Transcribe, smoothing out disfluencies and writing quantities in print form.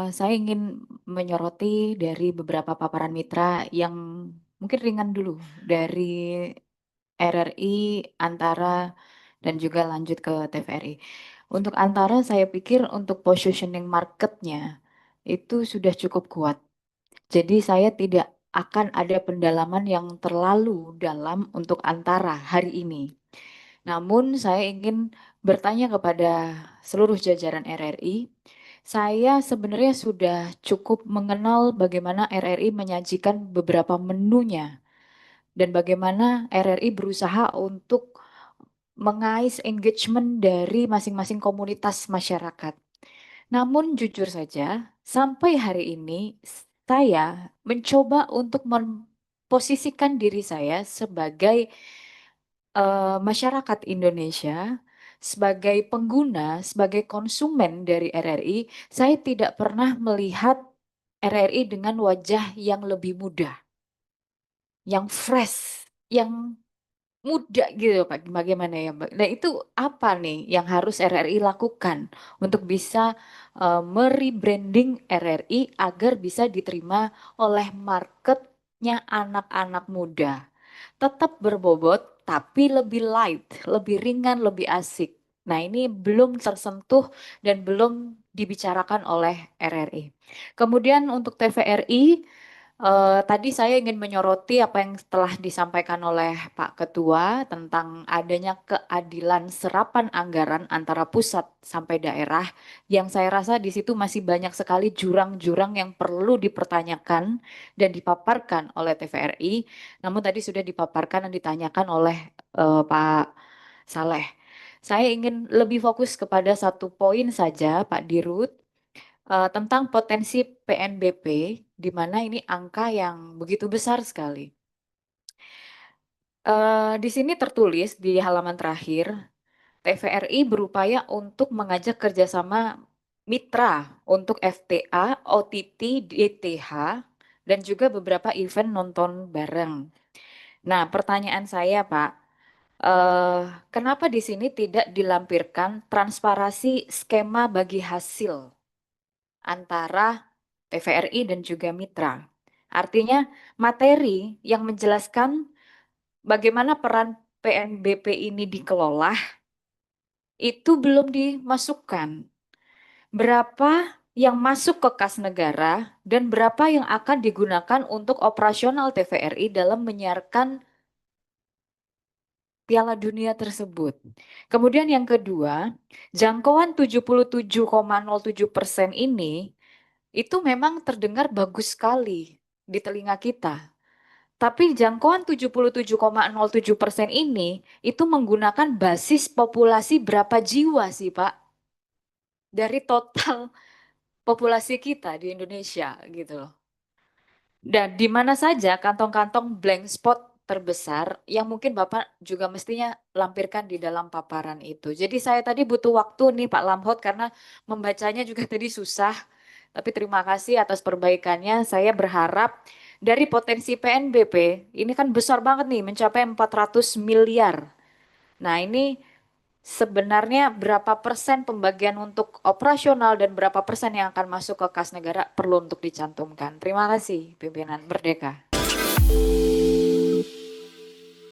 Saya ingin menyoroti dari beberapa paparan mitra yang mungkin ringan dulu dari RRI, Antara, dan juga lanjut ke TVRI. Untuk Antara saya pikir untuk positioning marketnya itu sudah cukup kuat. Jadi saya tidak akan ada pendalaman yang terlalu dalam untuk Antara hari ini. Namun saya ingin bertanya kepada seluruh jajaran RRI, saya sebenarnya sudah cukup mengenal bagaimana RRI menyajikan beberapa menunya dan bagaimana RRI berusaha untuk mengais engagement dari masing-masing komunitas masyarakat. Namun jujur saja, sampai hari ini saya mencoba untuk memposisikan diri saya sebagai masyarakat Indonesia, sebagai pengguna, sebagai konsumen dari RRI, saya tidak pernah melihat RRI dengan wajah yang lebih muda, yang fresh, yang muda gitu Pak. Bagaimana ya Mbak? Nah itu apa nih yang harus RRI lakukan untuk bisa merebranding RRI agar bisa diterima oleh marketnya anak-anak muda. Tetap berbobot tapi lebih light, lebih ringan, lebih asik. Nah ini belum tersentuh dan belum dibicarakan oleh RRI. Kemudian untuk TVRI, tadi saya ingin menyoroti apa yang telah disampaikan oleh Pak Ketua tentang adanya keadilan serapan anggaran antara pusat sampai daerah, yang saya rasa di situ masih banyak sekali jurang-jurang yang perlu dipertanyakan dan dipaparkan oleh TVRI. Namun tadi sudah dipaparkan dan ditanyakan oleh Pak Saleh. Saya ingin lebih fokus kepada satu poin saja, Pak Dirut, tentang potensi PNBP, di mana ini angka yang begitu besar sekali. Di sini tertulis di halaman terakhir, TVRI berupaya untuk mengajak kerjasama mitra untuk FTA, OTT, DTH, dan juga beberapa event nonton bareng. Nah, pertanyaan saya, Pak, eh, kenapa di sini tidak dilampirkan transparansi skema bagi hasil antara TVRI dan juga mitra? Artinya, materi yang menjelaskan bagaimana peran PNBP ini dikelola itu belum dimasukkan. Berapa yang masuk ke kas negara dan berapa yang akan digunakan untuk operasional TVRI dalam menyiarkan Piala Dunia tersebut. Kemudian yang kedua, jangkauan 77,07% ini itu memang terdengar bagus sekali di telinga kita. Tapi jangkauan 77,07% ini itu menggunakan basis populasi berapa jiwa sih Pak? Dari total populasi kita di Indonesia gitu loh. Dan di mana saja kantong-kantong blank spot terbesar yang mungkin Bapak juga mestinya lampirkan di dalam paparan itu. Jadi saya tadi butuh waktu nih Pak Lamhot karena membacanya juga tadi susah. Tapi terima kasih atas perbaikannya. Saya berharap dari potensi PNBP, ini kan besar banget nih, mencapai 400 miliar. Nah ini sebenarnya berapa persen pembagian untuk operasional dan berapa persen yang akan masuk ke kas negara perlu untuk dicantumkan. Terima kasih pimpinan Merdeka.